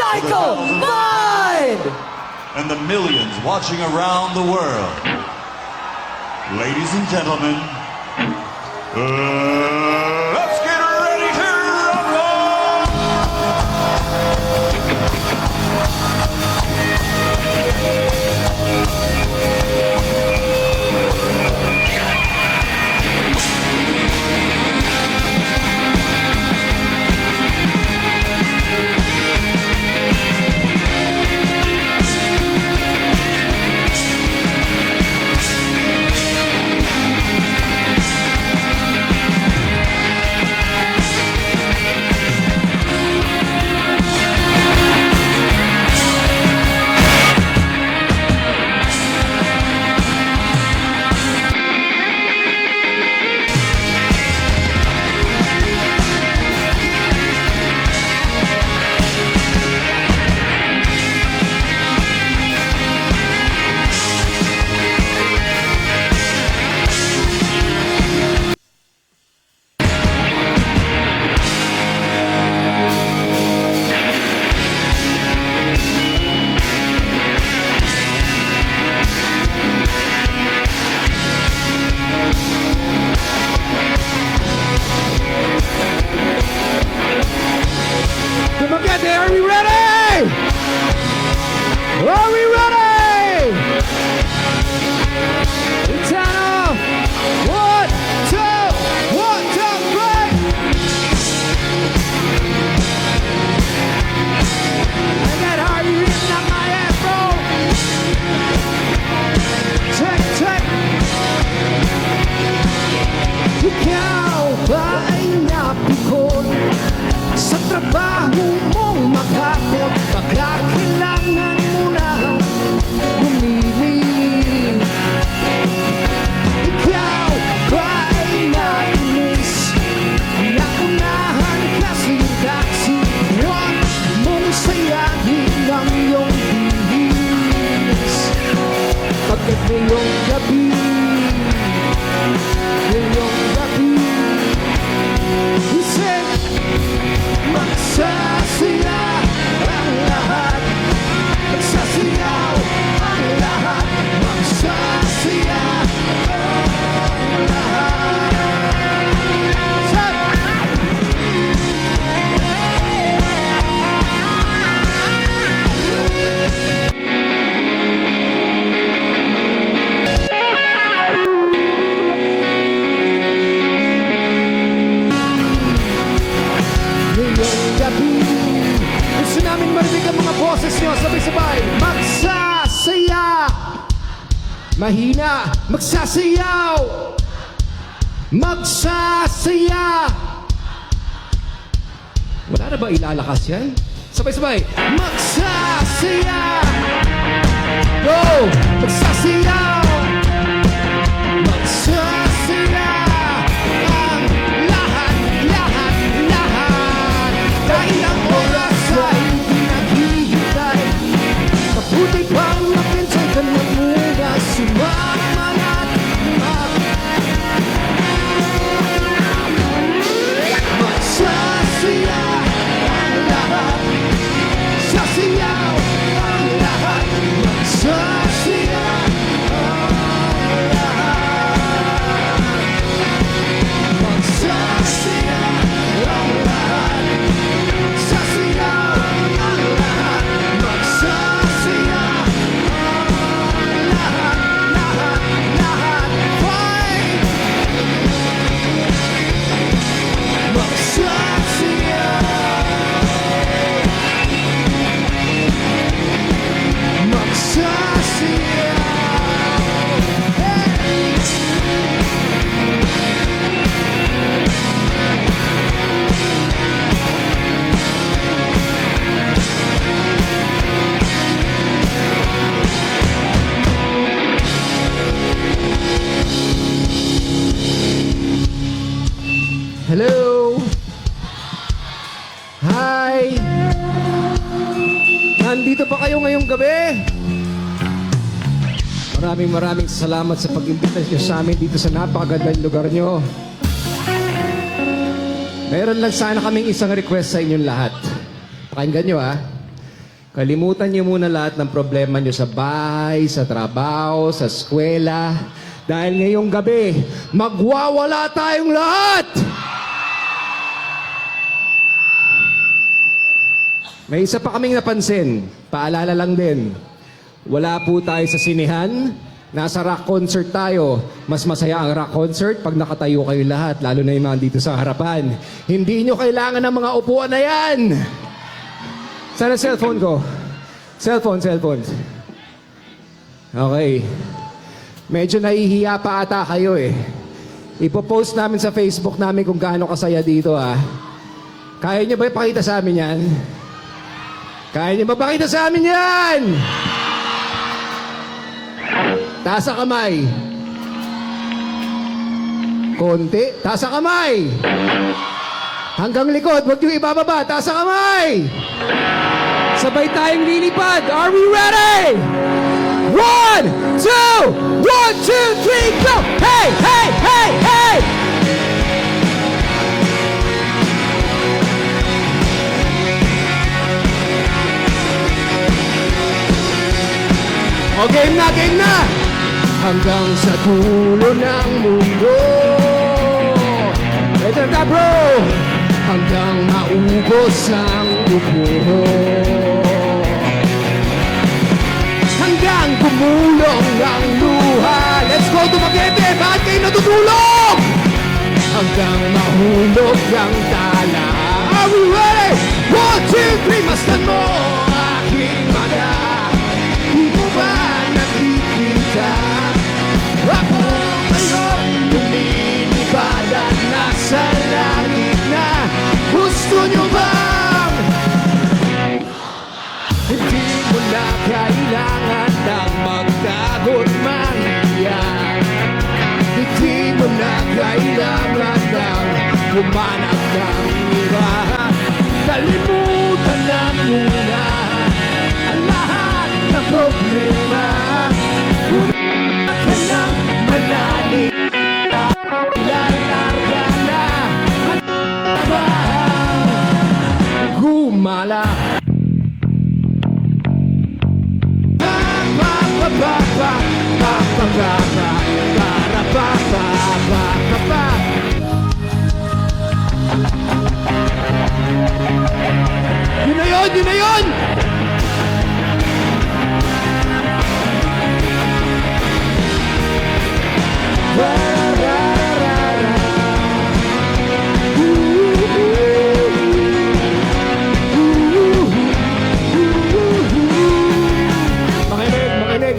Michael Mind! And the millions watching around the world. Ladies and gentlemen, let's get ready to rumble! Dumagat, are we ready? Are we ready? It's on off. 1, 2, 1, 2, 3. I got Harvey written on my afro. Check, check. Ikaw ba ay napikon sa trabaho mong makapot? Baka kailangan mo na humili. Ikaw ba ay nainis na unahan kasi taxi? Huwag mong sayahin ang iyong bihis. Pagkat ngayong gabi, ngayong gabi, isip magsasaya ang lahat. Magsasayaw ang lahat. Magsasaya ang lahat. Ngayong gabi, gusto namin marinig ang mga boses nyo. Sabay-sabay, magsasaya. Mahina, magsasayaw. Magsasaya. Wala na ba ilalakas yan? Sabay-sabay, magsasaya. Go! Magsasayaw. Magsasaya ang lahat, lahat, lahat. Dahil ang oras ay hindi naghihintay. Mabuti pang mapinsan ka na muna. Sumama na't magsasaya ang lahat. Sasayaw ang lahat. Magsasaya ang lahat. Magsasaya ang lahat. Sasayaw ang lahat. Magsasaya ang lahat. Lahat, lahat. Fight! Magsasaya. Magsasaya. Hello. Hi. Nandito pa kayo ngayong gabi? Maraming salamat sa pag-imbita niyo sa amin dito sa napakagandang lugar niyo. Meron lang sana kaming isang request sa inyong lahat. Pakinggan nyo ha. Kalimutan niyo muna lahat ng problema niyo sa bahay, sa trabaho, sa eskwela. Dahil ngayong gabi, magwawala tayong lahat! May isa pa kaming napansin. Paalala lang din. Wala po tayo sa sinehan. Nasa rock concert tayo. Mas masaya ang rock concert pag nakatayo kayo lahat, lalo na yung mga dito sa harapan. Hindi nyo kailangan ng mga upuan na yan! Saan ang cellphone ko? Cellphone. Okay. Medyo nahihiya pa ata kayo eh. Ipopost namin sa Facebook namin kung gaano kasaya dito ah. Kaya nyo ba ipakita sa amin yan? Kaya nyo ba pakita sa amin yan? Taas ang kamay. Konti. Taas ang kamay. Hanggang likod. Huwag nyo ibababa. Taas ang kamay. Sabay tayong lilipad. Are we ready? 1, 2, 1, 2, 3, go! Hey! O, game na! Hanggang sa dulo ng mundo. Ito na, bro! Hanggang maubos ang dugo. Hanggang gumulong ang luha. Let's go to Magete! Bakit kayo natutulog? Hanggang mahulog ang tala. Are we ready? 1, 2, 3, masdan mo aking mata. Di mo ba nakikita? Ako ngayon lumilipad at nasa langit na. Gusto nyo bang hindi mo na kailangan ng magdagot mahiyak? Hindi mo na kailangan ng humanap ng iba. Kalimutan na muna ang lahat ng problema. Huwag ka nang malalim. Lalarga na at abang gumala. Yun na yun!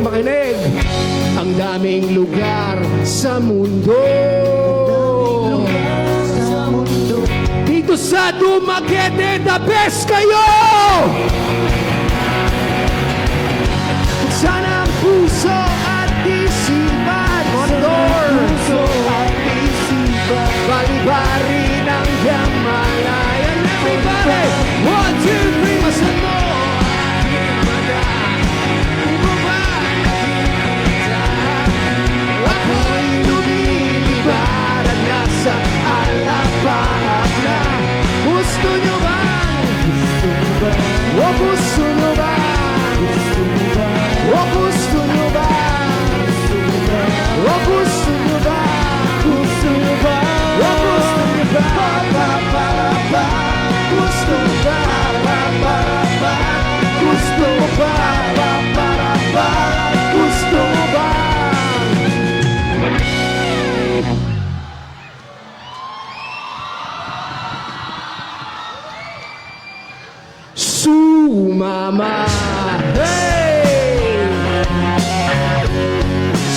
Makinig! Ang daming lugar sa mundo. Dito sa Dumaguete, the best kayo! Sana ang puso at isipan. Puso at isipan. Bali-bari ng Yamalayan. Everybody! 1, 2, 3, masan mo aking mata. Di mo ba nakikita? Ako'y lumilipad at nasa alapaap na. Gusto nyo ba? O gusto nyo ba? O gusto nyo ba? O gusto nyo ba? Gusto nyo ba? O gusto nyo ba? Pa-pa-pa-pa. Gusto nyo ba? Pa-pa-pa-pa. Gusto mo ba? Pa-pa-pa-pa. Gusto mo ba? Sumama. Hey!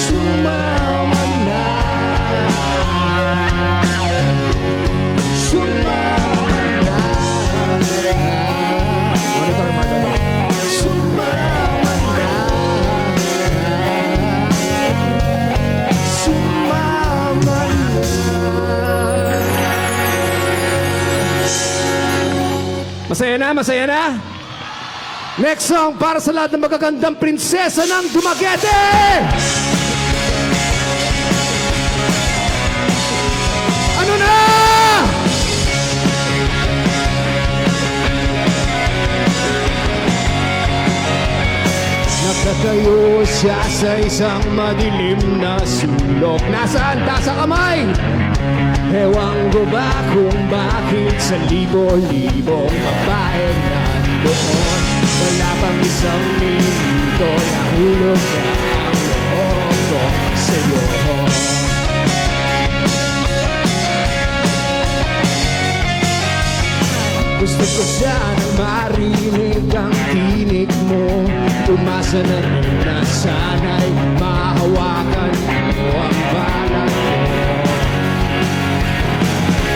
Sumama na. Sumama na. Monitor, Margaret. Sumama na. Sumama na. Masaya na? Next song para sa lahat ng magagandang prinsesa ng Dumaguete! Ano na? siya sa isang madilim na sulok. Nasaan? Tasa kamay! Ewan ko ba kung bakit sa libo-libong babae nandoon. Wala pang isang minuto, nahulog na ang loob ko sa'yo. Gusto ko sana marinig ang tinig mo. Umasa na rin na sana'y mahawakan mo ang balat ko.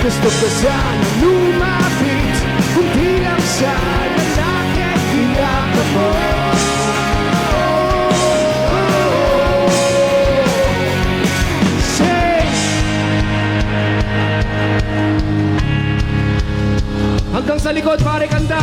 Gusto ko sana lumapit, kung di lang sana nakikita ka mo. Hanggang sa likod, pare kanta.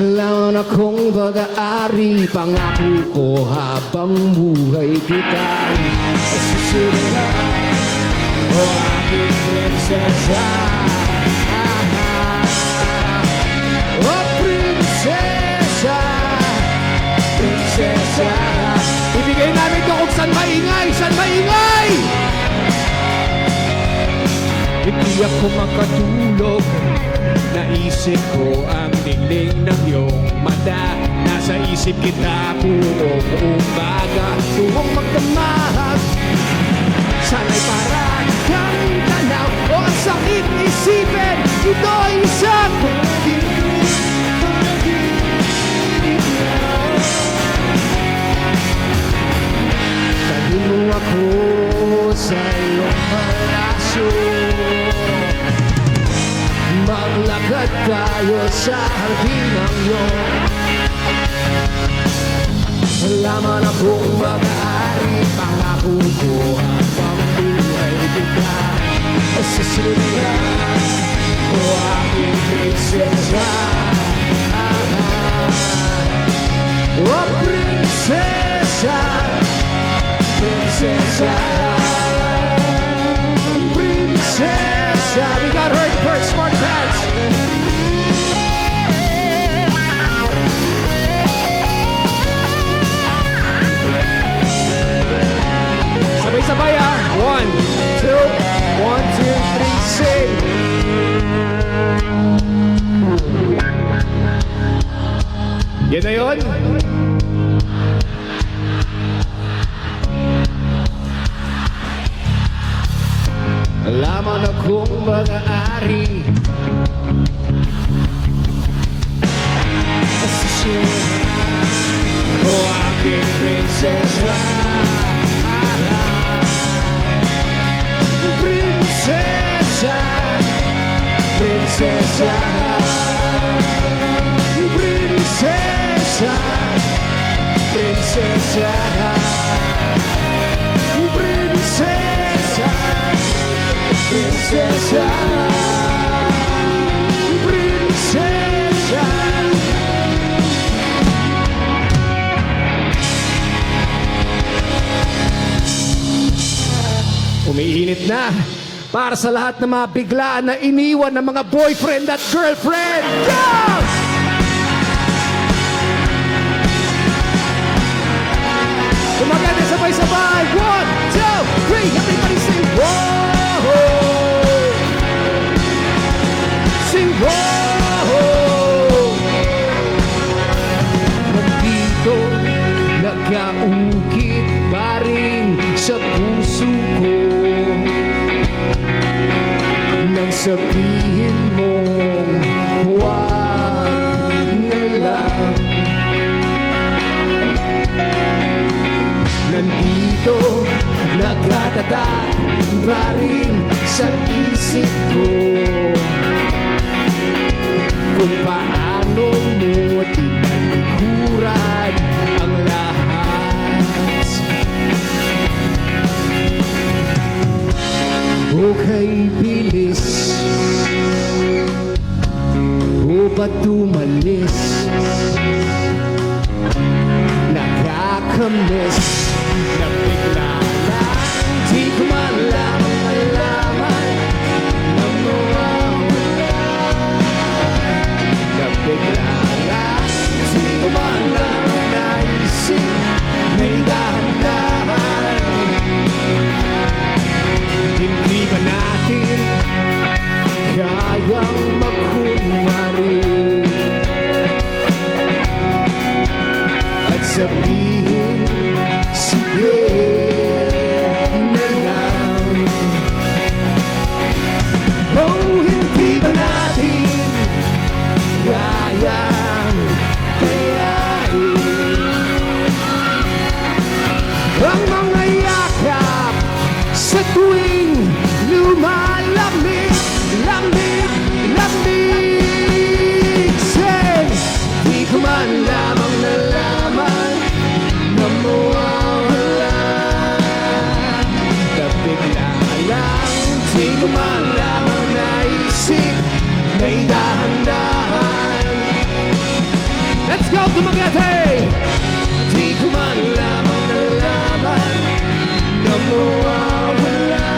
Alam na kung pag-aari, pangako ko habang buhay kita susunod o aking prinsesa. O prinsesa, prinsesa. Ibigay namin ko kung saan maingay, saan maingay! Hindi ako makatulog, naisip ko ang dingling ng iyong mata. Nasa isip kita buong umaga, tuwang magdamahag. Sana'y parang kang tanaw o ang sakit isipin, ito'y isang Dahil mo ako sa iyong palasyo, maglakad tayo sa hardinang yun. Laman akong mag-aari, pangako ko habang buhay kita susunod o aking prinsesa. O prinsesa, prinsesa, prinsesa. We got her first smart pants. Sabay-sabay ah. 1, 2, 1, 2, 3, sing. Yan na yun. Laman akong mag-aari, o aking prinsesa. Prinsesa, prinsesa, prinsesa, prinsesa, prinsesa, prinsesa, prinsesa. Umiinit na para sa lahat ng mga biglaan na iniwan ng mga boyfriend at girlfriend. Go! Kumaganda sabay-sabay. 1, 2, 3. Everybody sing whoa! Sing whoa! Nandito, nagkaungkit pa rin sa puso ko. Nang sabihin mong huwag na lang. Nandito, nagkatatak pa rin sa isip ko kung paano mo tinalikuran ang lahat. Okay, bilis, o ba't tumalis? Nakakamiss na bigla lang, di ko man lang malaman na mawawala. man lamang naisip, may dahan-dahan. Let's go to Magete! Di ko man lamang nalaman na mawawala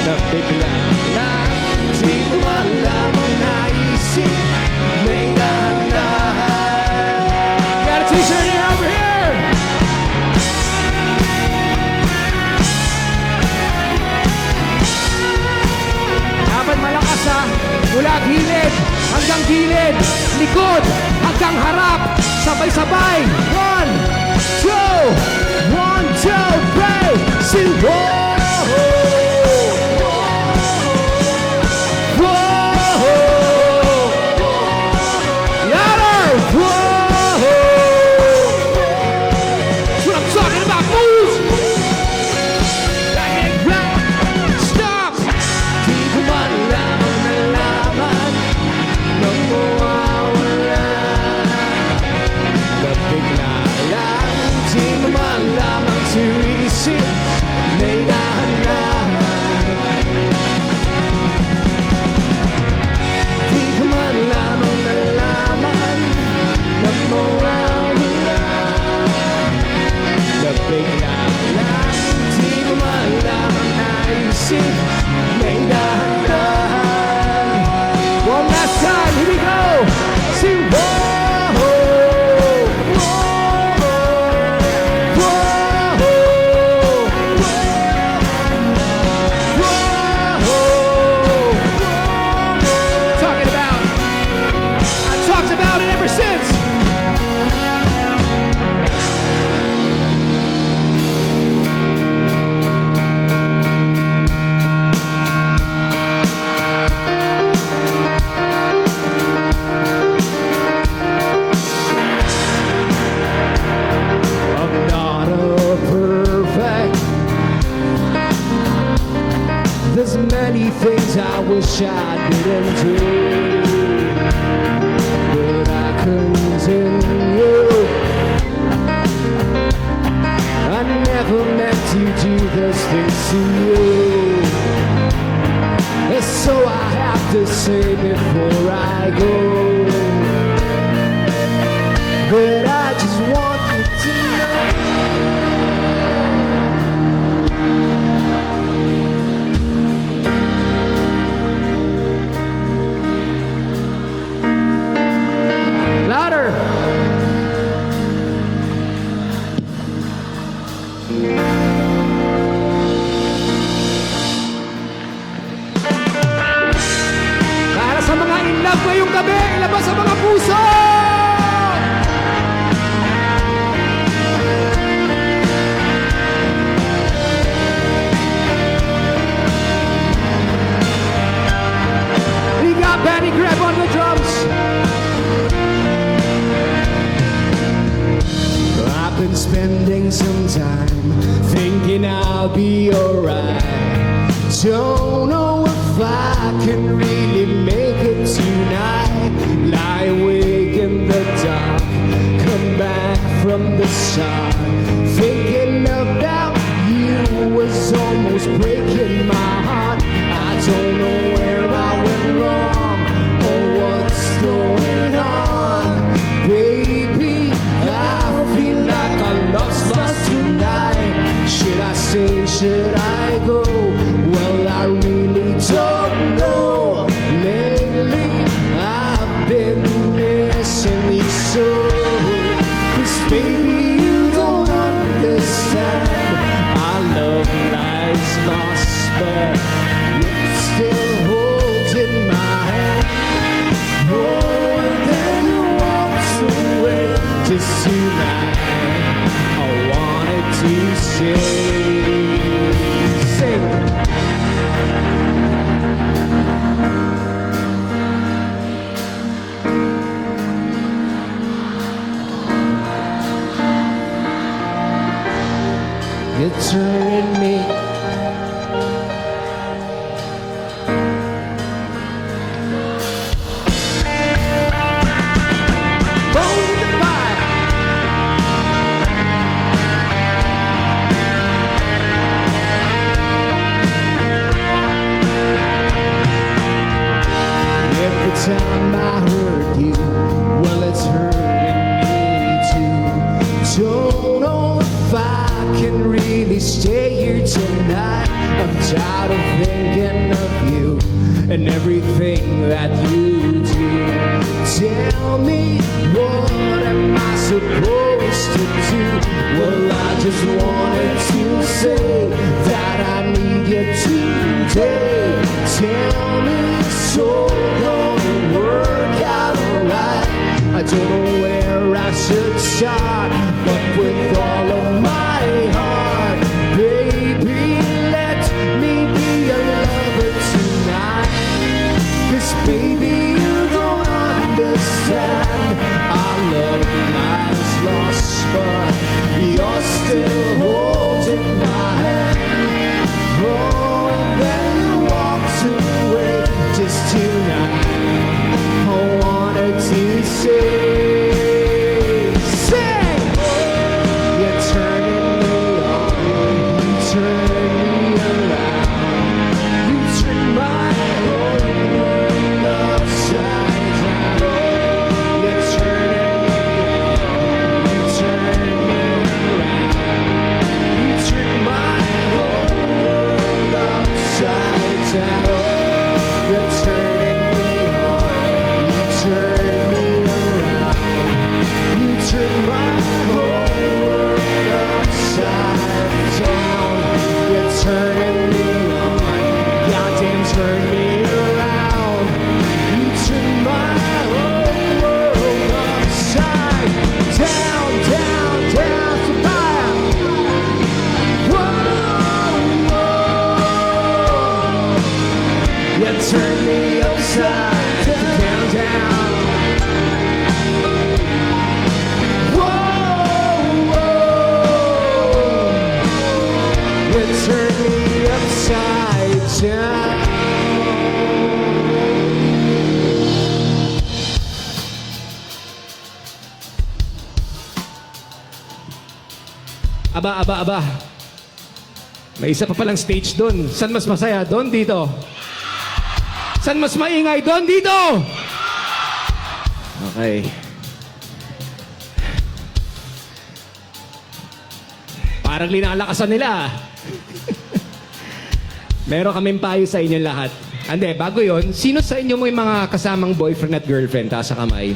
na bigla lang. Di ko man lamang naisip, may dahan-dahan. Got a t-shirt here, over here! Dapat malakas ha, mula gilid hanggang gilid, likod hanggang harap, sabay-sabay. 1, 2, 1, 2, 3, see, whoa! One last time, here we go. See, whoa, whoa, I talked about it ever since. There's many things I wish I didn't do, but I continue. I never meant to do those things to you, and so I have to say before I go that I just want you to know. Louder! Para sa mga in love ngayong gabi, ilabas ang mga puso! We got Benny Greb on the drums. I've been spending some time thinking I'll be alright. Don't know if I can really make it tonight. Lie awake in the dark, come back from the start. Thinking about you was almost breaking my heart. I don't know where I went wrong or what's going on, baby. I feel like I lost tonight. Should I stay, should I go? Well, I really don't know. Lately, I've been missing you so. 'Cause baby, you don't understand. Our love lies lost, but you're still holding my hand. More than you walked away. Just tonight, I wanted to sing. You're turning me. Bone to fire. time I hurt you, well, it's hurting me too. Don't know if I can really stay here tonight. I'm tired of thinking of you and everything that you do. Tell me, what am I supposed to do? Well, I just wanted to say that I need you today. Tell me, so gonna work out alright. I don't know where I should start, but with all of my heart, baby, let me be a lover tonight. 'Cause baby, you don't understand. Our love lies lost, but you're still holding my hand. Oh, and then you walked away just tonight. I wanted to say, you're turning me on, you turn me around, you turn my whole world upside down. You're turning me on, you turn me around, you turn my whole world upside down. You're turning me on, you turn me around, you turn my whole world upside down. You're turning me on, goddamn turn me around. You turn my whole world upside down, down, down, so fire. Whoa, whoa. You turn me upside down, down. Whoa, whoa. You turn me upside down. Aba. May isa pa palang stage doon. Saan mas masaya? Doon, dito? Saan mas maingay? Doon, dito! Okay. Parang linalakasan nila. Meron kaming payo sa inyo lahat. Ande, bago yon, sino sa inyo mo yung mga kasamang boyfriend at girlfriend? Taas sa kamay.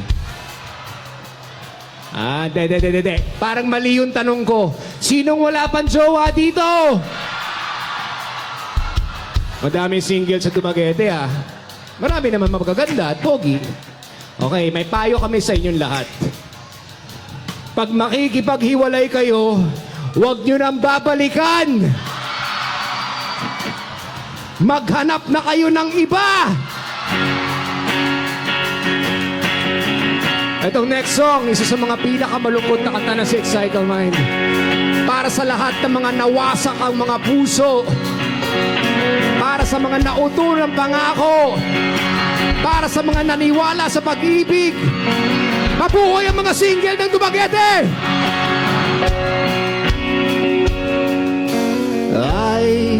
De. Parang mali yung tanong ko. Sinong wala pang jowa dito? Madaming single sa Dumaguete, ah. Marami naman magaganda at pogi. Okay, may payo kami sa inyong lahat. Pag makikipaghiwalay kayo, huwag nyo nang babalikan. Maghanap na kayo ng iba. Itong next song, isa sa mga pinakamalungkot na kanta ng Six Cycle Mind. Para sa lahat ng mga nawasak ang mga puso. Para sa mga nauto ng pangako. Para sa mga naniwala sa pag-ibig. Mabuhay ang mga single ng Dumaguete! Ay,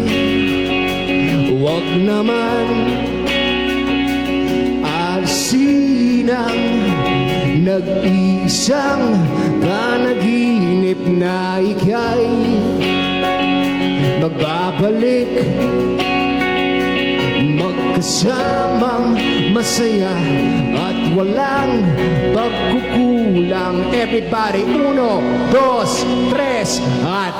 wag naman alisin ang nag-iisang panaginip na ika'y magbabalik, magkasamang masaya at walang pagkukulang. Everybody, 1, 2, 3, at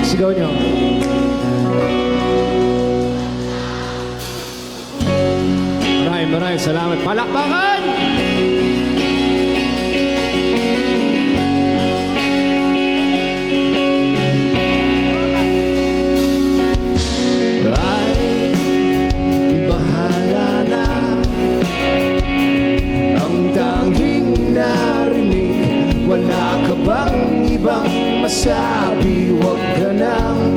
sigaw nyo. Maraming salamat. Palakpakan! Ay, bahala na ang tanging narinig. Wala ka bang ibang masabi? Huwag ka nang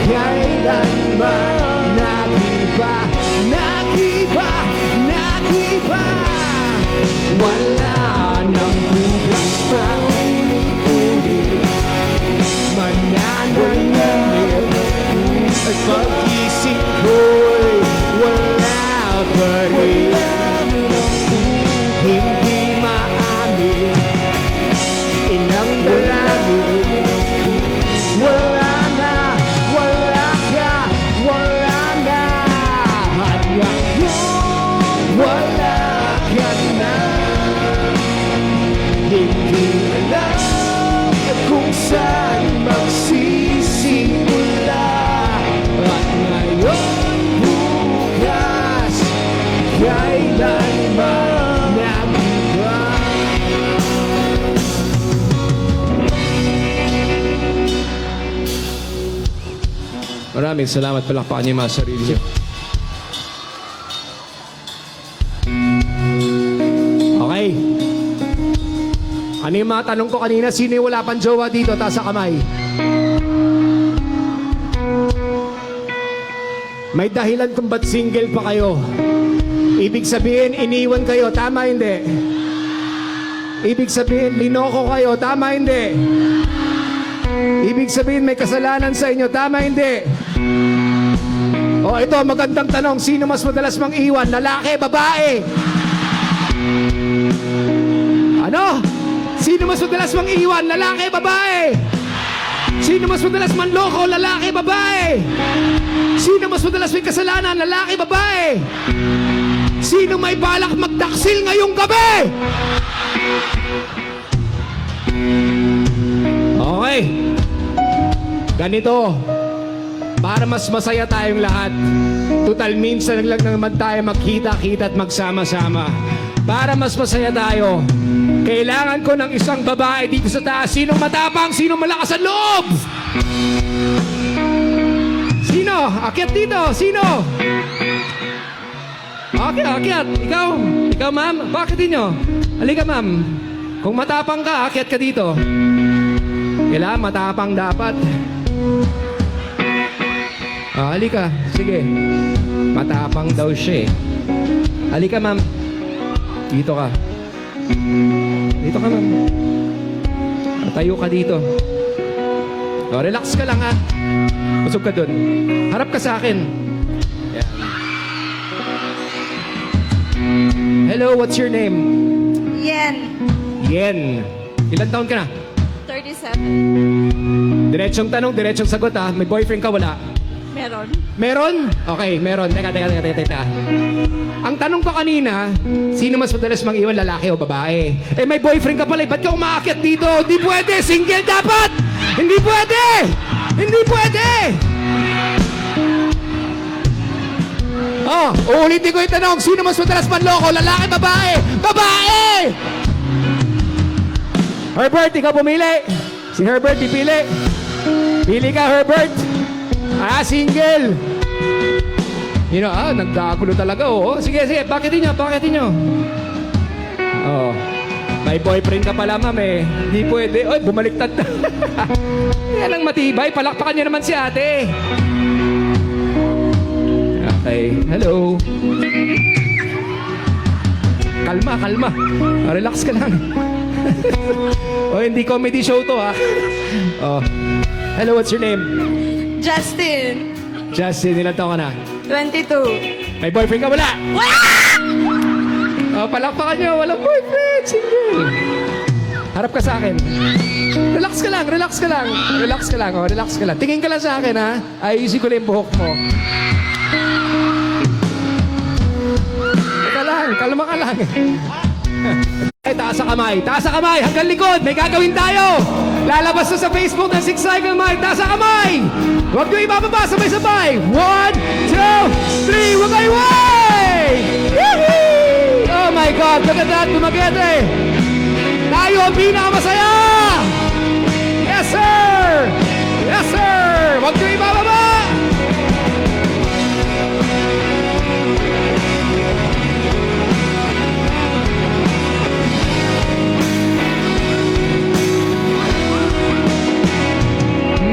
kailanman nagiba, nagiba, nagiba. Wala nang bukas pa ulit-ulit, mananangit at pag-isip ko'y wala pa rin. Hindi maamin, inang dalangin. Wala na, wala ka, wala na. At ngayon, wala ka na. Hindi alam kung saan magsisimula. At ngayon, bukas, kailanman nagiba. Maraming salamat, palakpakan niyo yung mga sarili niyo. Okay. Ano yung mga tanong ko kanina? Sino yung wala pang jowa dito? Taas sa kamay. May dahilan kung ba't single pa kayo. Ibig sabihin, iniwan kayo. Tama, hindi? Ibig sabihin, linoko kayo. Tama, hindi? Ibig sabihin, may kasalanan sa inyo. Tama, hindi? O, ito, magandang tanong. Sino mas madalas mang iwan? Lalaki, babae? Ano? Sino mas madalas mang iwan? Lalaki, babae? Sino mas madalas manloko? Lalaki, babae? Sino mas madalas may kasalanan? Lalaki, babae? Sino may balak magdaksil ngayong gabi? Okay. Ganito. Para mas masaya tayong lahat. Total minsan lang naman tayo magkita-kita at magsama-sama. Para mas masaya tayo, kailangan ko ng isang babae dito sa taas. Sinong matapang? Sinong malakas ang loob? Sino? Akyat dito. Sino? Okay, akyat. Ikaw? Ikaw, ma'am? Bakit inyo? Halika, ma'am. Kung matapang ka, akyat ka dito. Kailangan matapang dapat. Halika. Sige. Matapang daw siya eh. Halika, ma'am. Dito ka. Dito ka, ma'am. Tayo ka dito. Relax ka lang, ha. Busog ka dun. Harap ka sa akin. Yan. Hello, what's your name? Yen. Yen. Ilan taon ka na? 37. Diretsong tanong, diretsong sagot, ha. May boyfriend ka, wala? Meron. Meron? Okay, meron. Teka. Ang tanong ko kanina, sino mas madalas mang iwan, lalaki o babae? Eh, may boyfriend ka pala. Ba't ka umaakyat dito? Hindi pwede! Single dapat! Hindi pwede! Hindi pwede! Oh, uulitin ko yung tanong. Sino mas madalas manloko? Lalaki, babae? Babae! Herbert, ikaw pumili. Si Herbert, pipili. Pili ka, Herbert. Single. Nagkagulo talaga, oh. Sige, pakitin nyo. Oh. May boyfriend ka pala, ma'am, eh. Hindi pwede. Oy, bumaliktad na. Yan ang matibay. Palakpakan nyo naman si ate. Okay. Hello. Kalma. Relax ka lang. Hindi comedy show to, ha. Oh. Hello, what's your name? Justin. Justin, ilan taon ka na? 22. May boyfriend ka? Wala! Wala! Palakpakan nyo, walang boyfriend, single. Harap ka sa akin. Relax ka lang. Relax ka lang. Tingin ka lang sa akin, ha? Ayusin ko lang yung buhok mo. Teka lang, kalma ka lang. Taas sa kamay, hanggang likod, may gagawin tayo. Lalabas na sa Facebook ng Six Cycle Mind. Taas sa kamay. Huwag nyo ibababa, sabay-sabay. 1, 2, 3, huwag kayo way! Oh my God, look at that, tumagete. Tayo ang pinakamasaya. Yes, sir! Huwag nyo ibababa.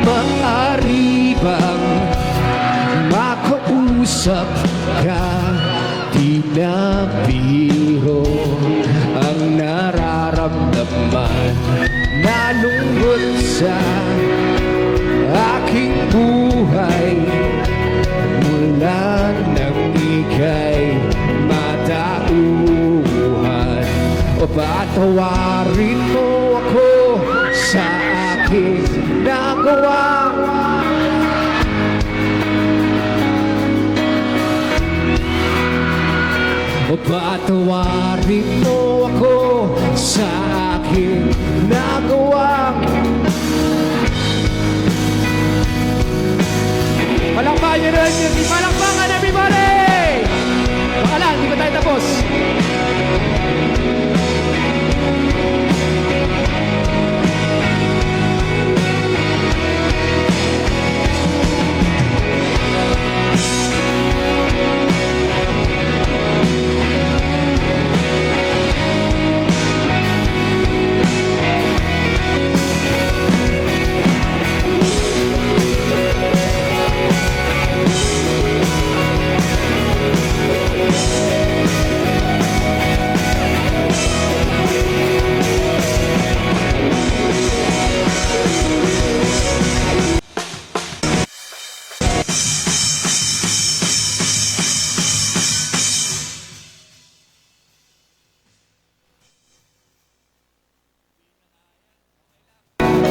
Maaari bang sa aking buhay mula nang ika'y matauhan. O patawarin mo ako sa aking nagawa. O patawarin mo ako sa aking nagawa. Palakpakan nyo na yun! Palakpakan, everybody! Baka lang, hindi pa tayo tapos.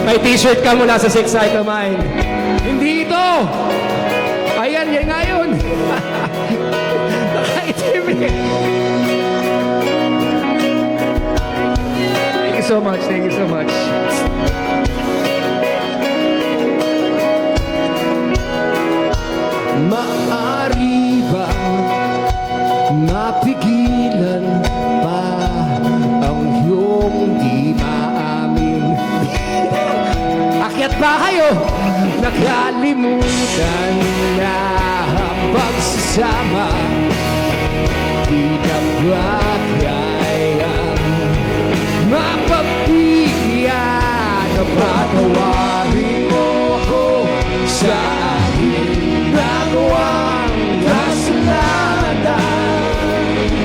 May t-shirt ka mula sa Six Cycle Mind. Hindi ito! Ayan, yan nga yun! Nakaitim eh! Thank you so much, thank you so much. Maari ba mapigilan pa ang iyong di maamin? Akyat ba kayo? Nakalimutan na ang pagsasama. Di na ba kayang mapapigyan? Patawarin mo ako sa aking nagawang kasalanan.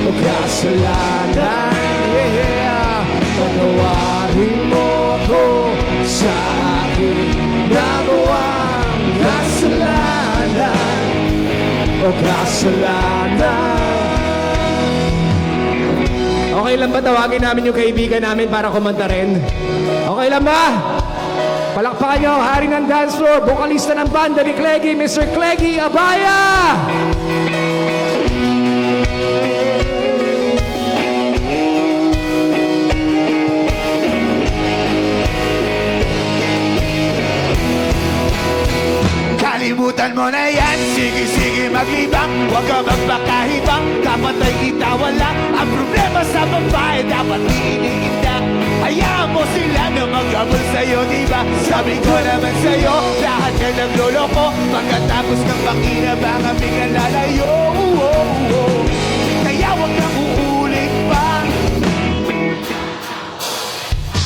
O kasalanan, yeah. Patawarin mo ako sa aking nagawang kasalanan. O kasalanan. Okay lang ba tawagin namin yung kaibigan namin para kumanta rin? Okay lang ba? Palakpakan nyo ang hari ng dance floor, vokalista ng banda ni Cleggy, Mr. Cleggy Abaya! Kalimutan mo na yan, sige maglibang. Huwag ka magpakahibang, kapatay kita wala. Ang problema sa babae, dapat iniinda. Hayaan mo sila na maghabol sa'yo, diba? Sabi ko naman sa'yo, lahat ka nagloloko. Pagkatapos kang pakinabangan, biglang lalayo. Kaya huwag kang uulit pa.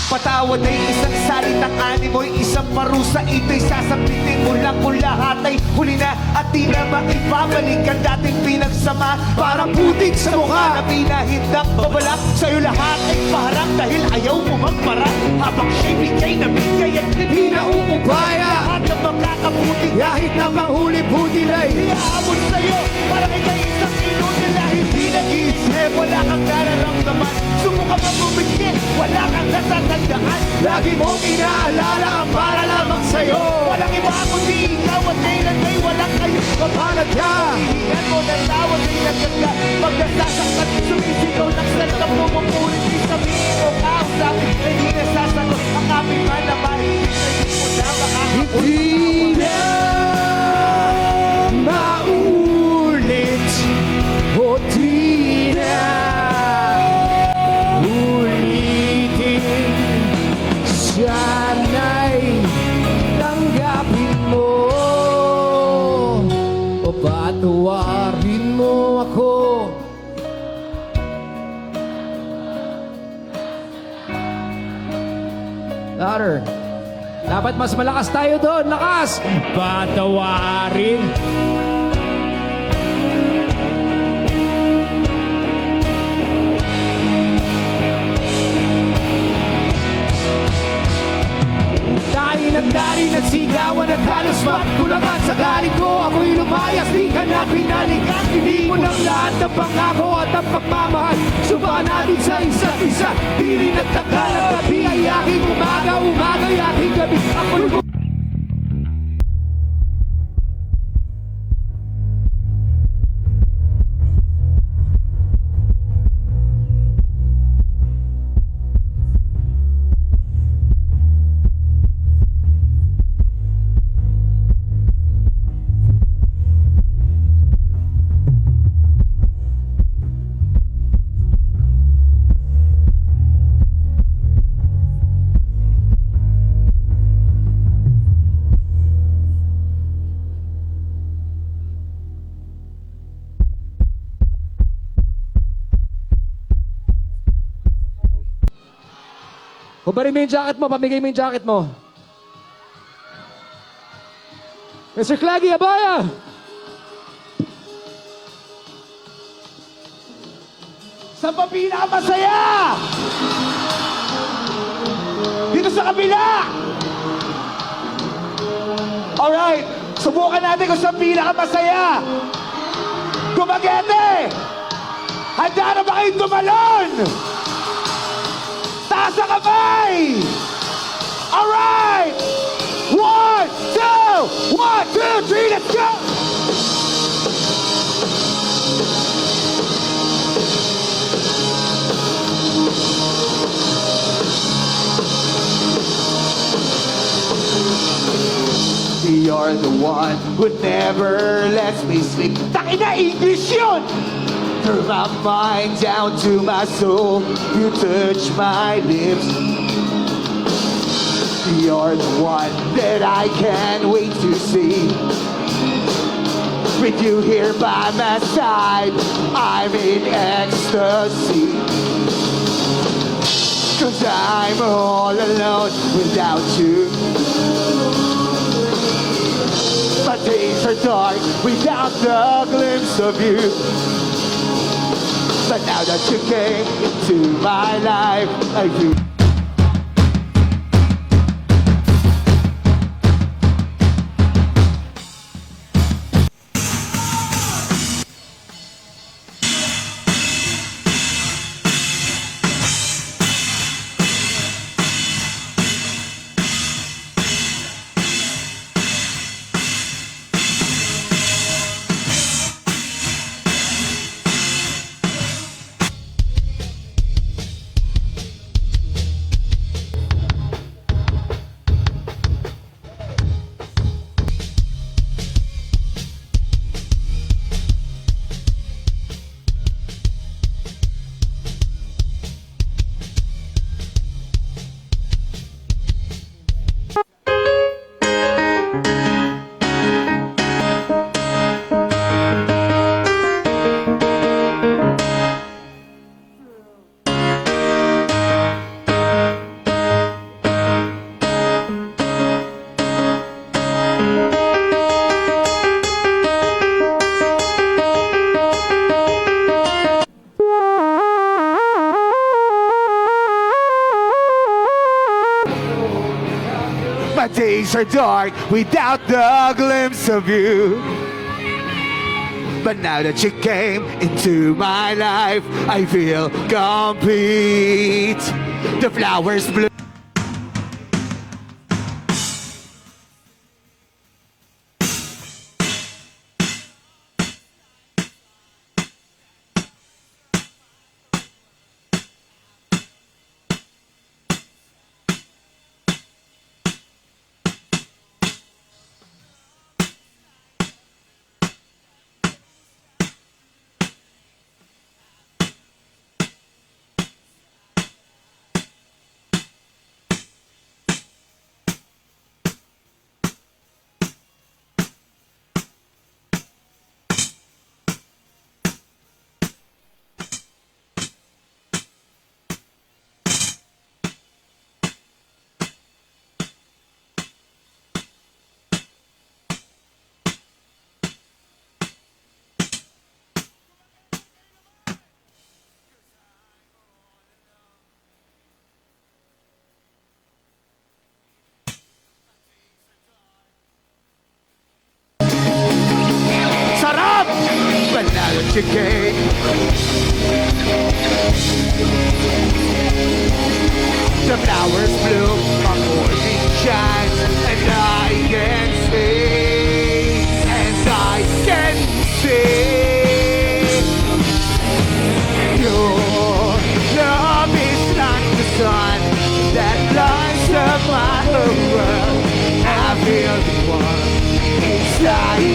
Patawad ay isang salitang animoy, isang parusa, ito'y sasabitin mo lang kung lahat ay huli na. At di na maibabalik ang dating pinagsama. Parang putik sa mukha na pinahindang babalak. Sa'yo lahat ay parang dahil ayaw mo magpara. Habang siya'y bigay na bigay at hindi na umubaya. Lahat ng magkakaputik kahit na manghuli-putil ay iaabot sa'yo. Parang ika'y isang inutil na hindi nag-iisip. Wala kang nararamdaman, subukan kang bumigit, wala kang natatandaan. Lagi mong inaalala ang para lamang sa'yo. Walang iba kundi ikaw at kailan ay walang kayo. Kapalat ka, hihingan mo ng tawag ay nagkagka. Pag nasasaktan, sumisigaw ng salta mo mamulit. Di sabihin mo kausapin, hindi nasasagot ang aming malaman. Hindi mo na makakapulit. Hindi na maulit o di na ulitin. Sana'y tanggapin mo o patawarin mo ako. Louder. Dapat mas malakas tayo doon. Lakas! Patawarin. Tayo Pinagdari, nagsigawan at halos magkulaman sa galing ko, ako'y lumayas, di ka na pinalikan. Hindi mo ng lahat ng pangako at ang pagmamahal. Subukan natin sa isa't isa, di rin nagtaka ng gabi ay aking umaga, umaga'y aking gabi. Ako'y Hubarin mo yung jacket mo, pamigay mo yung jacket mo. Mr. Claggy Abaya! sa pinakamasaya! Dito sa kabila! Alright, subukan natin kung sa pinakamasaya! Gumagete! Handa na ba kayong tumalon? Taas ang kamay! Alright! 1, 2, 3, let's go! You're the one who never lets me sleep. Takina English yun! From my mind down to my soul, you touch my lips. You're the one that I can't wait to see. With you here by my side, I'm in ecstasy. 'Cause I'm all alone without you. My days are dark without the glimpse of you. But now that you came into my life, I do. My days are dark without the glimpse of you. But now that you came into my life, I feel complete. The flowers bloom. again. The flowers bloom, my morning shines, and I can see, and I can see. Your love is like the sun that lights up my whole world. I feel the warmth inside.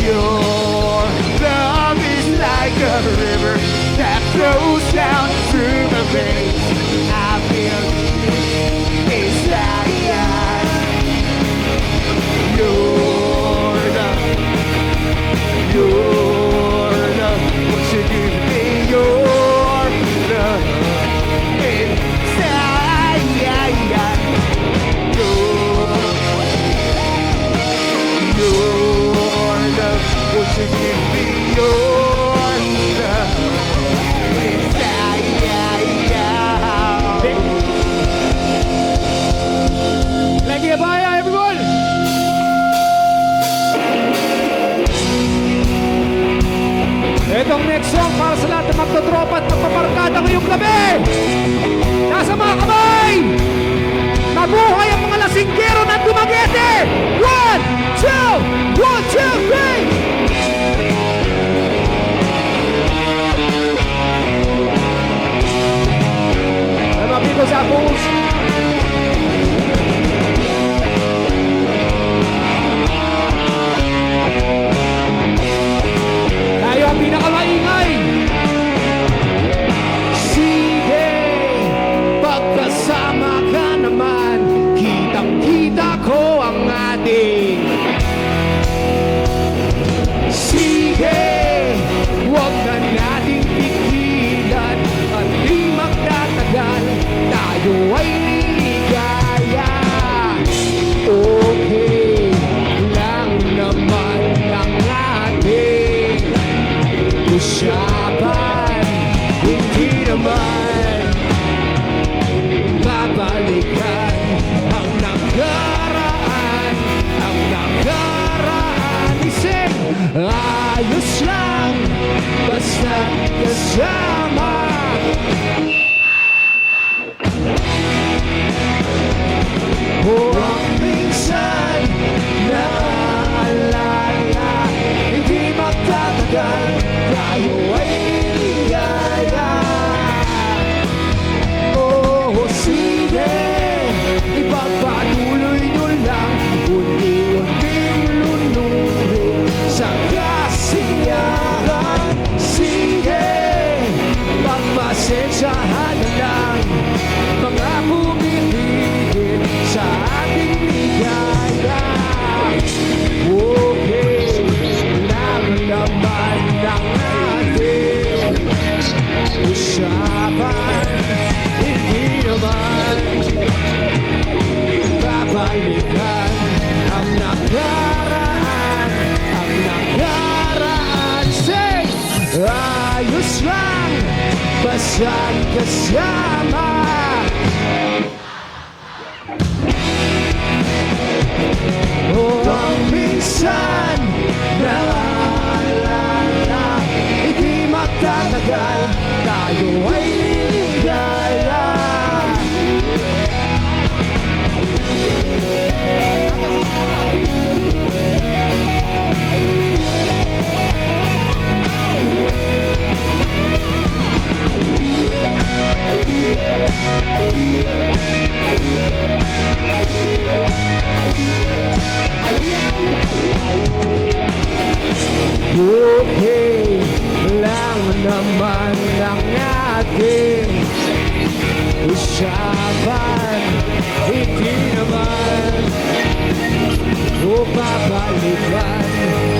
Your love is like a river that flows down through my veins. I feel inside. Your love, won't you give me your love inside? Your love, won't you give me your love inside? Lagi baya, everyone! Itong next song para sa lahat ng magtotropa at magpaparkada ngayong gabi! Nasa mga kamay! Mabuhay ang mga lasinggero ng Dumaguete! 1, 2, 1, 2, 3! Mga people's apples! Tayo ang pinakamaingay! Sige, pagkasama ka naman, kitang-kita ko ang ating. Sige, huwag na nating pigilan at di magtatagal, tayo ay liligaya. Okay lang naman ang ating usapan, hindi naman babalikan ang nakaraan, ang nakaraan. Isip, ayos lang, basta kasama. O ang minsan naalala, hindi magtatagal, tayo ay liligaya. Oh, sige, ipagpatuloy nyo lang, unti-unting lunurin sa kasiyahan. Sige, pagpasensyahan na lang mga pumipigil sa ating ligaya. Okay lang naman ang ating usapan, hindi naman babalikan ang nakaraan, ang nakaraan. Say, ayos lang, basta't kasama. O ang minsan naalala, hindi magtatagal, tayo ay liligaya. Okay lang naman ang ating usapan, hindi naman babalikan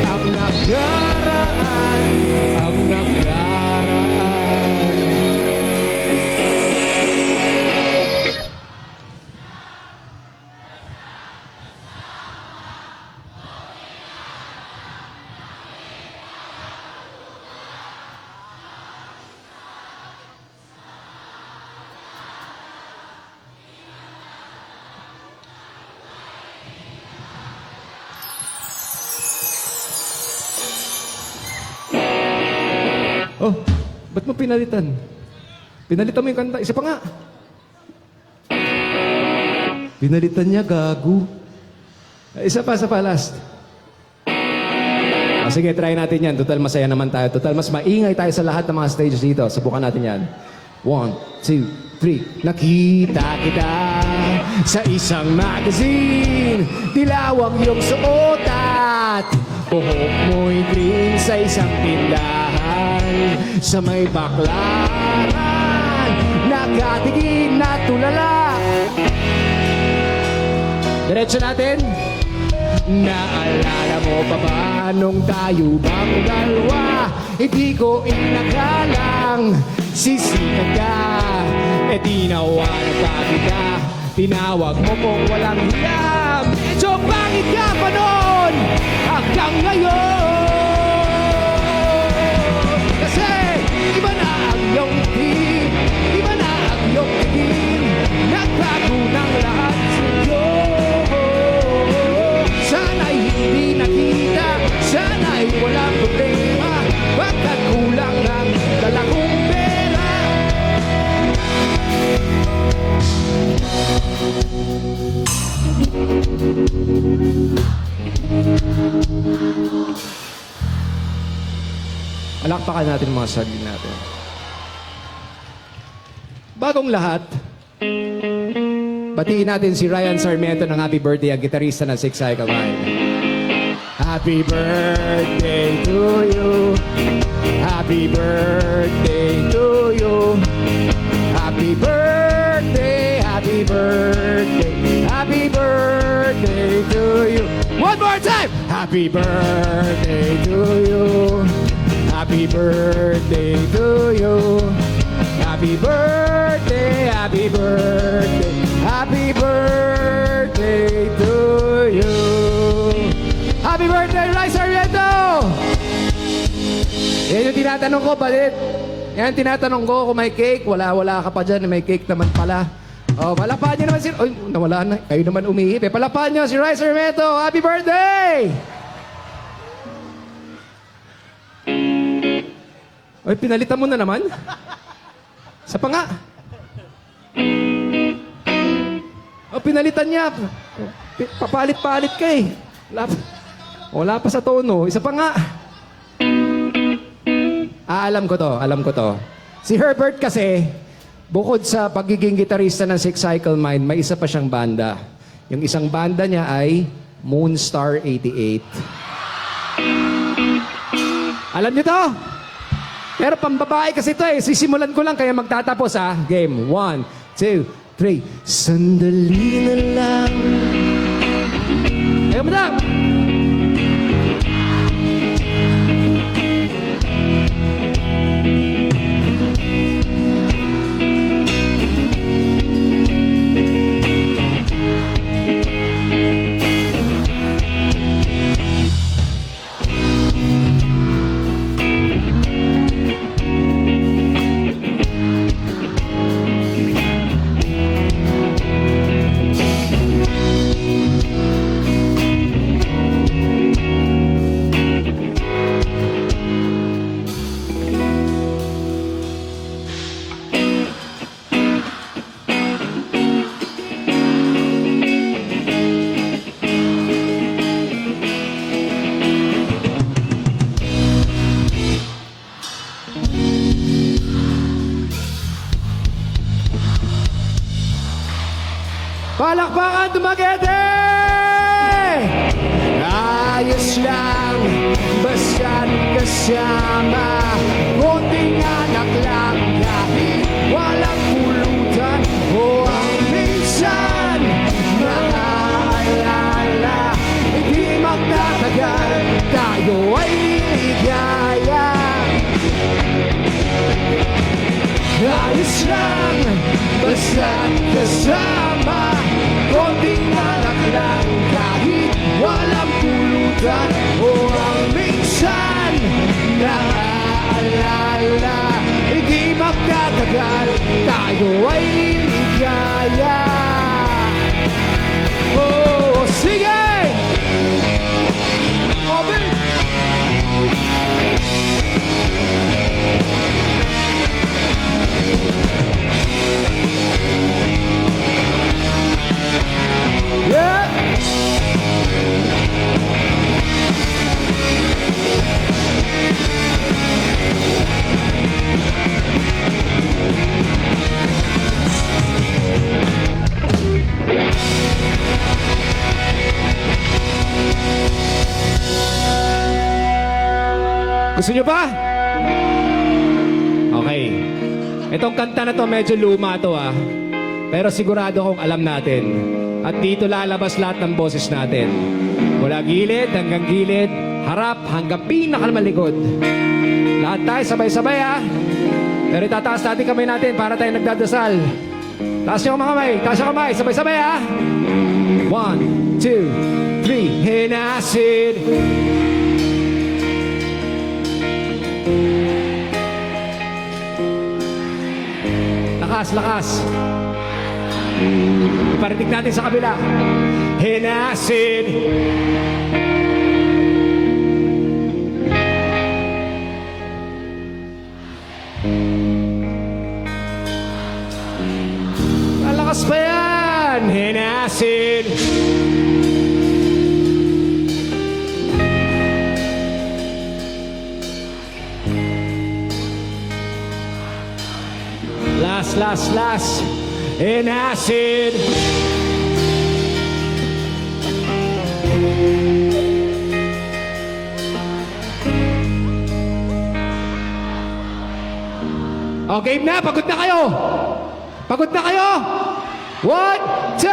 ang nakaraan, ang nakaraan. Oh, ba't mo pinalitan? Pinalitan mo yung kanta. Isa pa nga. Pinalitan niya, gago. Isa pa, last. Sige, try natin yan. Total, masaya naman tayo. Total, mas maingay tayo sa lahat ng mga stages dito. Subukan natin yan. 1, 2, 3. Nakita kita sa isang magazine. Dilawang yung suot at buhok mo'y green sa isang tindahan. Sa may baklaran, nakatingin na tulala. Diretso natin. Naalala mo pa ba nung tayo bang dalawa? Hindi ko inakalang sisikat ka. E di nawalag pa kita. Tinawag mo kung walang hiya. Medyo pangit ka pa noon hanggang ngayon. Kasi iba na ang iyong tingin, iba na ang iyong tingin. Nagbago ng lahat sa'yo. Sana'y hindi nakita, sana'y walang problema. Bakit kulang ng dala kong pera? Alakpakan natin mga saging natin. Bagong lahat, batiin natin si Ryan Sarmiento ng happy birthday, ang gitarista ng Six Cycle Mind. Happy birthday to you. Happy birthday to you. Happy birthday, happy birthday, happy birthday to you. One more time. Happy birthday to you. Happy birthday to you. Happy birthday, happy birthday, happy birthday to you. Happy birthday, Ray Sarmiento! Yan yung tinatanong ko, balit. Yan tinatanong ko kung may cake. Wala ka pa dyan, may cake naman pala. Oh, palapahan niyo naman si... Oy, nawala na. Kayo naman umihip. Palapahan niyo si Ray Sarmiento. Happy birthday! Oy, pinalitan mo na naman. Sa pa nga. Oh, pinalitan niya. Papalit-palit ka eh. Wala pa sa tono. Isa pa nga. Alam ko to. Si Herbert kasi, bukod sa pagiging gitarista ng Six Cycle Mind, may isa pa siyang banda. Yung isang banda niya ay Moonstar 88. Alam niyo to? Pero pambabae kasi ito eh. Sisimulan ko lang kaya magtatapos ha. Game. 1, 2, 3. Sandali na lang. Ayaw mo lang. Palakpakan Dumaguete! Ayos lang, basta't kasama. Konting anak lang, kahit walang pulutan. O ang minsan, naaalala. Hindi magtatagal, tayo ay liligaya. Ayos lang, basta't kasama. Konting anak lang, kahit walang pulutan. O ang minsan, naaalala. Hindi magtatagal, tayo ay Gusto nyo pa? Okay. Itong kanta na to medyo luma to ah. Pero sigurado kong alam natin. At dito lalabas lahat ng boses natin. Mula gilid hanggang gilid, harap hanggang pinakamalikod. Lahat tayo sabay-sabay ah. Pero itataas natin kamay natin para tayo nagdadasal. Taas nyo ang mga kamay. Taas yung kamay. Sabay-sabay ah. 1, 2, 3. And I said, lakas, lakas. Iparinig natin sa kabila. And I said, lalakas pa yan. And I said, last. And I said, okay na, pagod na kayo. Pagod na kayo. 1, 2.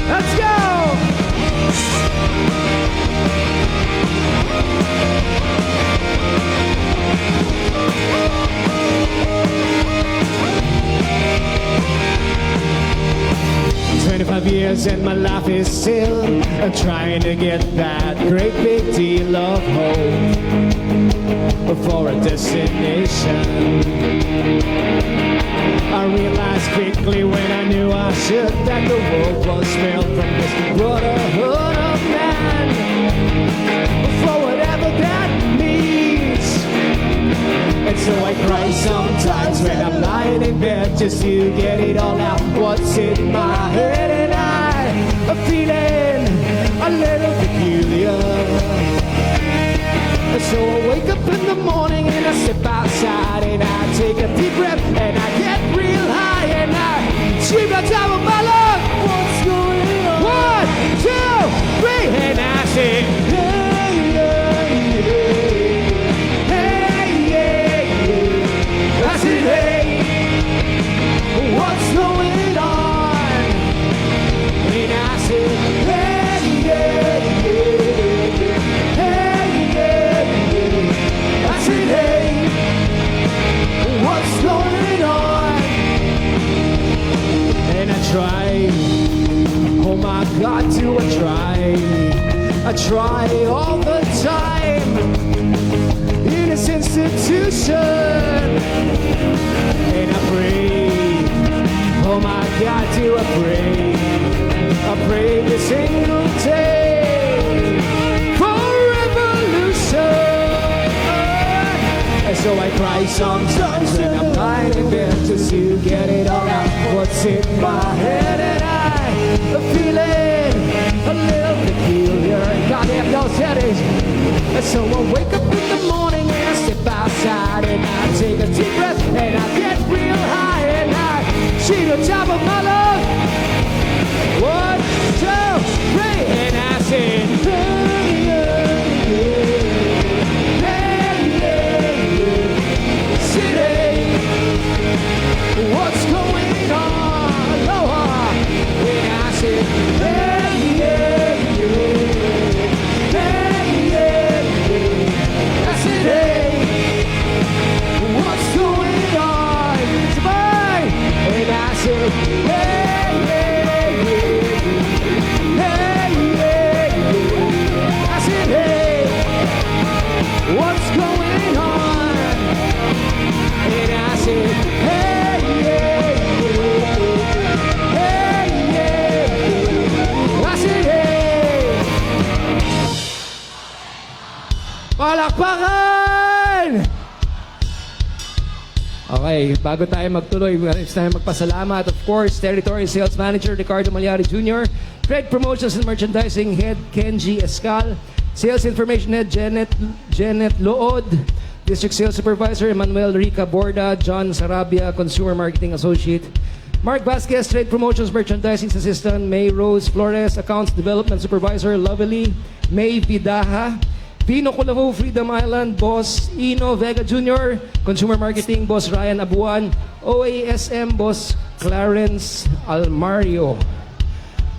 Let's go! Years and my life is still trying to get that great big deal of hope for a destination. I realized quickly when I knew I should that the world was built from this brotherhood of man, for whatever that means. And so I cry sometimes when I'm lying in bed just to get it all out what's in my head, and I'm feeling a little peculiar. So I wake up in the morning and I step outside and I take a deep breath and I get real high and I scream on top of my lungs, what's going on? 1, 2, 3, and I say, hey, yeah, yeah. Hey, yeah, yeah. I said, hey, what's going on? And I said, hey, yeah, yeah. Hey, yeah, yeah. I said, hey, what's going on? And I tried, oh my God, do I try all the time in this institution, and I pray, oh my God, do I pray every single day for revolution. And so I cry sometimes when I'm lying in bed just to get it all out what's in my head, and I'm feeling a little peculiar. God damn those headaches. And so I wake up in the morning and I step outside and I take a deep breath and I get real high and I see the top of my lungs. 1, 2, 3, and I said, hey, yeah, yeah. Hey, yeah, yeah. City, what's going on? Aloha. And I said, hey, yeah, yeah. Hey, yeah, yeah. I said, hey, what's going on? Goodbye. And I said, hey, yeah, yeah. Hey, yeah, yeah. I said, hey, what's going on? And I said, hey, yeah, yeah. Hey, yeah, yeah. I said, hey. Palakpakan! Okay, bago tayo magtuloy, it's time magpasalamat. Of course, Territory Sales Manager Ricardo Malyari Jr., Trade Promotions and Merchandising Head Kenji Escal, Sales Information Head Janet Lood, District Sales Supervisor Emmanuel Rica Borda, John Sarabia, Consumer Marketing Associate, Mark Vasquez, Trade Promotions Merchandising Assistant, May Rose Flores, Accounts Development Supervisor, Lovely, May Vidaha, Vino Culaho, Freedom Island, Boss Ino Vega Jr., Consumer Marketing, Boss Ryan Abuan, OASM, Boss Clarence Almario.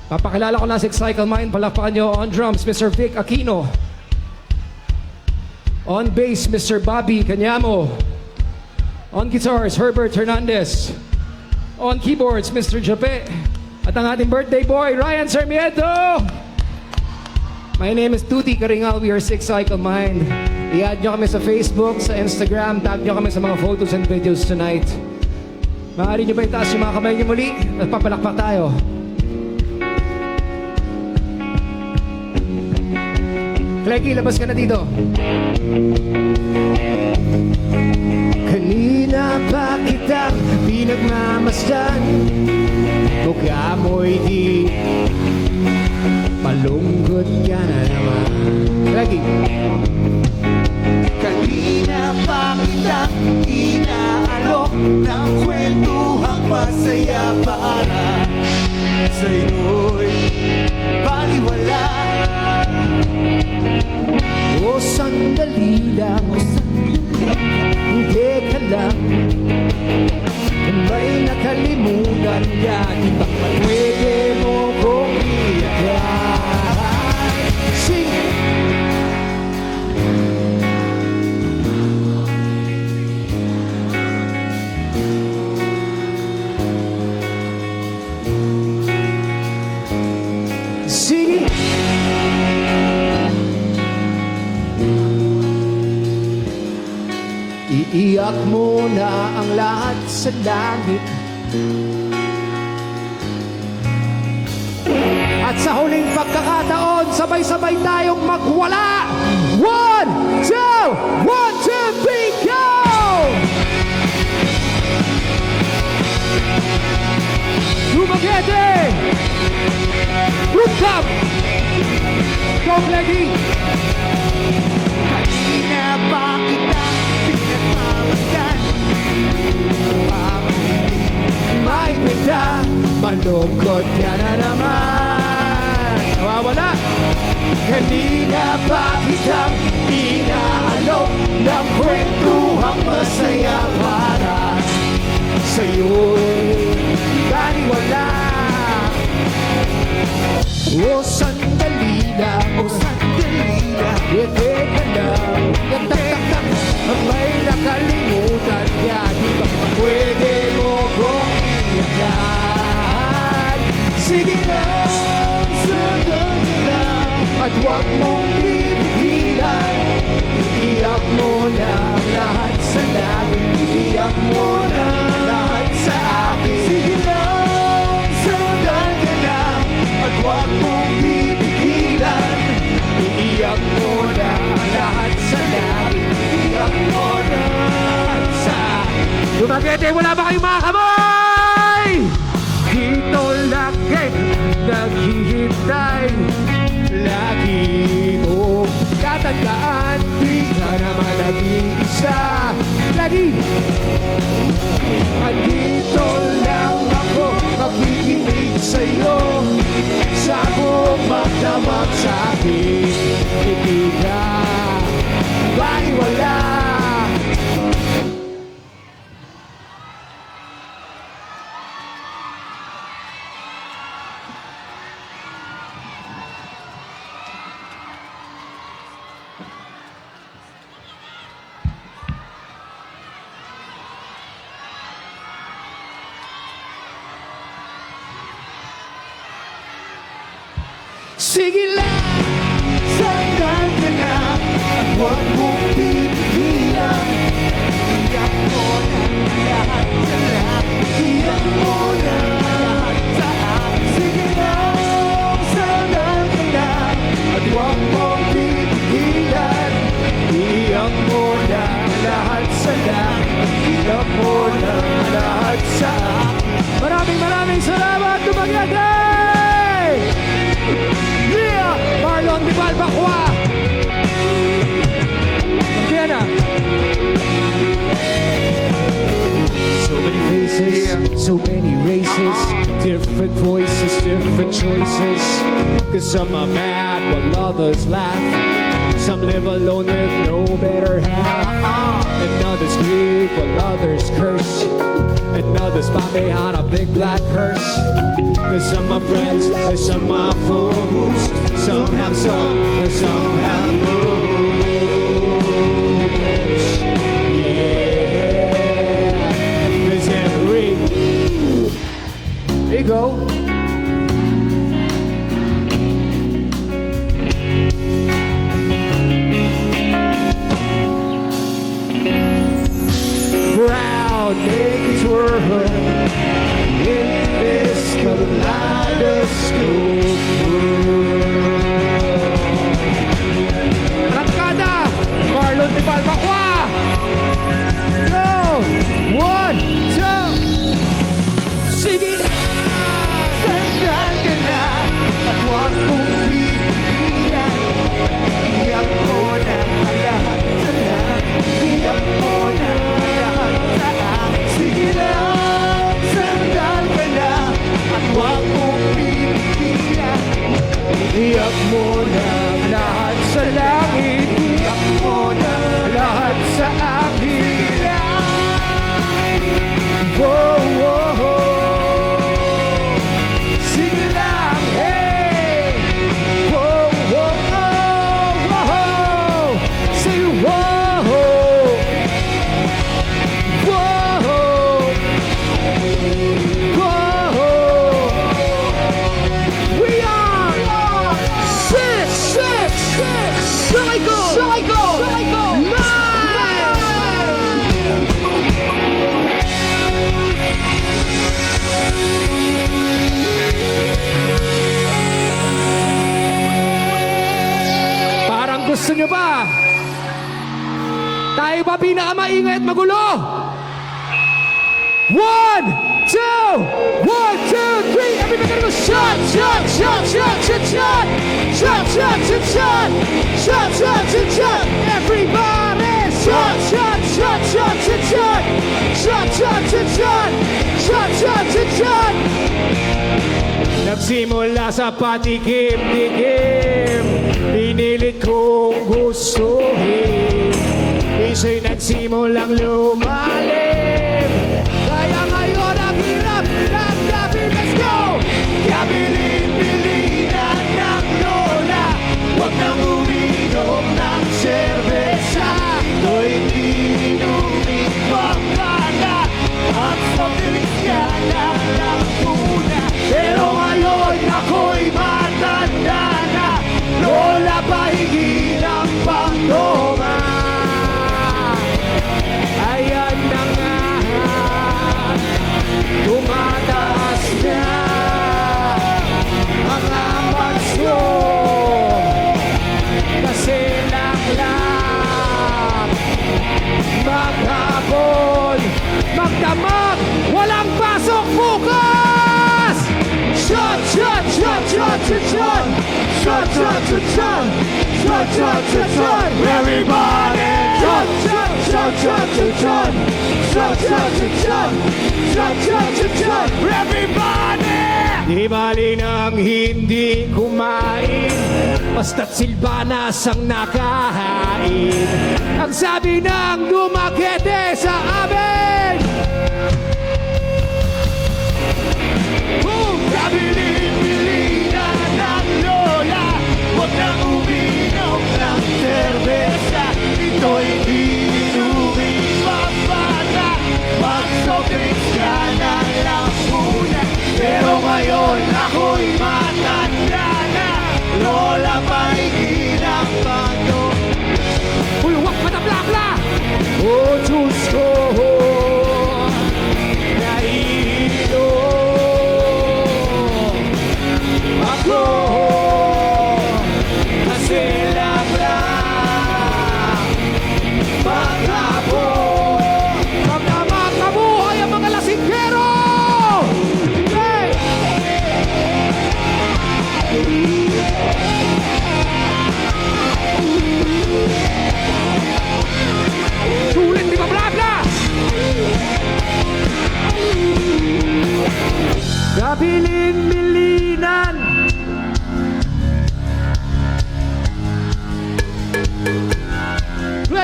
Papakilala ko na si Cycle Mind, palakpakan nyo. On drums, Mr. Vic Aquino. On bass, Mr. Bobby Canyamo. On guitars, Herbert Hernandez. On keyboards, Mr. Jape. At ang ating birthday boy, Ryan Sarmiento. My name is Tuti Karingal. We are Six Cycle Mind. I-add nyo kami sa Facebook, sa Instagram. Tag nyo kami sa mga photos and videos tonight. Maaari nyo ba itaas yung mga kamay nyo muli? At papalakpak tayo. Cleggy, labas ka na dito. Kanina pa kitang pinagmamasdan, mukha mo'y di malungkot ka na naman. Cleggy. Kanina pa kitang inaalok ng kwentuhang masaya para sa'yo'y baliwala. O sandali lang, hindi ka lang, may nakalimutan ka, di ba pwede mo kong iyakan? Sing! Sige! Iiyak mo na ang lahat sa langit. At sa huling pagkakataon, sabay-sabay tayong magwala. 1, 2, 1, 2, 3, go! Dumaguete! Rooftop! Go, Cleggy! Kanina pa kitang pinagmamasdan, May bigla, malungkot ka na naman. Nawawala. Kanina pa kitang inaalok ng kwentuhang masaya para sa'yo'y baliwala. O sandali lang, o sandali lang, hindi ka lang, tak-tak-tak, at may nakalimutan ka, di ba pwede mo kong iyakan? Sige lang, sundan ka lang, at huwag mong pipigilan. Iiyak mo na lahat sa langit, iiyak mo na lahat sa akin. Sige lang, sundan ka lang, at huwag mong pipigilan. Iiyak mo na lahat sa langit, iiyak mo na lahat sa akin. Dumaguete, wala ba kayong mga kamay? Dito lagi naghihintay, lagi mo tatandaan, di ka naman nag-iisa. Lagi! Andito lang ako, makikinig sa'yo, sa buong magdamag sa'kin. Hindi ka baliwala. Sige lang, sundan ka na, at huwag mong pipigilan. Iyak mo na lahat sa langit, iyak mo na lahat sa akin. Sige lang, sundan ka na, at huwag mong pipigilan. iyak mo na lahat sa langit, iyak mo na lahat sa akin. Maraming salamat, Dumaguete! Yeah! voices. 'Cause some are mad while others laugh. Some live alone with no better half. And others grieve while others curse. And others bow behind a big black curse. 'Cause some are friends and some are fools. Some have some and some have moves. Yeah. 'Cause every... There you go. Proud naked world in this kaleidoscope world. Arangkada! Marlon Di Palmaqua! Go! 1, 2! Sige na! Sandal ka na at huwag mong pipigilan. Iyak mo na ang lahat sa lahat. Iyak mo na ang lahat sa lahat. Sige na, sandal ka na at huwag mong pipigilan. Iyak mo na lahat sa langit. Iyak mo na Lahat sa akin. Whoa, whoa, whoa. Sige lang, hey! Whoa, whoa, whoa, whoa. Say whoa, whoa, whoa. We are six. Psycho, nine. Parang gusto nyo ba? Tayo ba pinakamaingay at magulo? 1, 2, 1, 2, 3. Everybody go shot, shot, shot, shot, shot, shot, shot, shot, shot, shot, shot, shot, shot, shot. Everybody shot, shot, shot, shot, shot, shot, shot, shot, shot, shot, shot, shot, shot, shot. Nagsimula sa patikim-tikim, pinilit kong gustuhin. Isa'y nagsimulang lumalim, kaya ngayon ang hirap ng gabi. Let's go! Kabilin-bilinan ng lola, huwag nang uminom ng serbesa. Ito'y inumin pagkala, ang pagkaliskala ng una. Pero ngayon ako'y matanda na, lola pahigin ang pangdoma. Ayan na nga, tumataas na ang amas ko. Kasi laklak, maghapon, magdamag, walang pasok bukas! Shot, shot, shot, shot, shot, shot, shot, shot, shot, shot, shot, shot, shot, shot. Everybody, shot, shot, shot, shot, shot, shot, shot, shot, shot, shot, shot, shot, shot, shot. Everybody! Di bali nang hindi kumain, basta't silbanas ang nakahain. Ang sabi ng dumakete sa amin, Kabilin-bilinan ng lola, huwag nang uminom ng serbesa. Ito'y inumin pabata, mag-sobrings ka na lang muna. Pero ngayon ako'y matanda na, lola pahigin ang pangdo. uy, wak, matablakla! Oh, Diyos ko!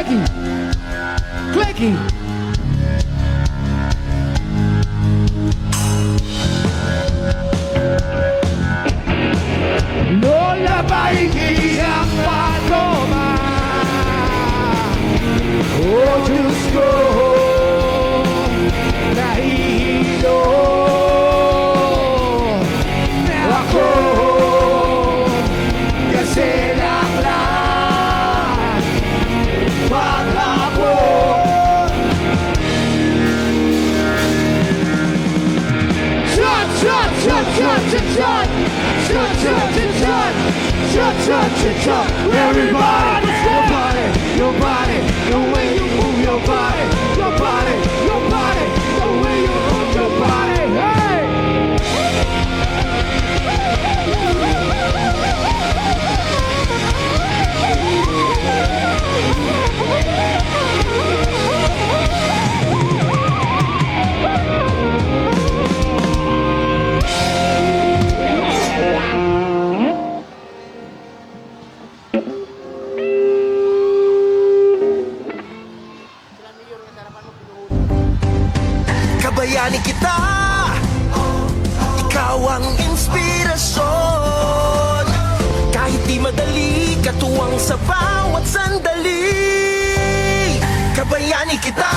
Clanky! Clanky! Lola Baigi ang patoma. Oh, Diyos ko, nahihilo ako kasi laklan maghapon. Shot, shot, shot, shot, shot, shot. Shot, shot, shot, shot. Shot, shot, shot, shot. Everybody, your body, your body, the way you move your body, your body, your body, the way you move your body. Hey! Kabayani kita, ikaw ang inspirasyon. Kahit di madali, katuwang sa bawat sandali. Kabayani kita,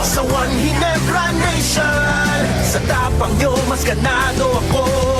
sa One Ginebra Nation. Sa tapang nyo, mas ganado ako.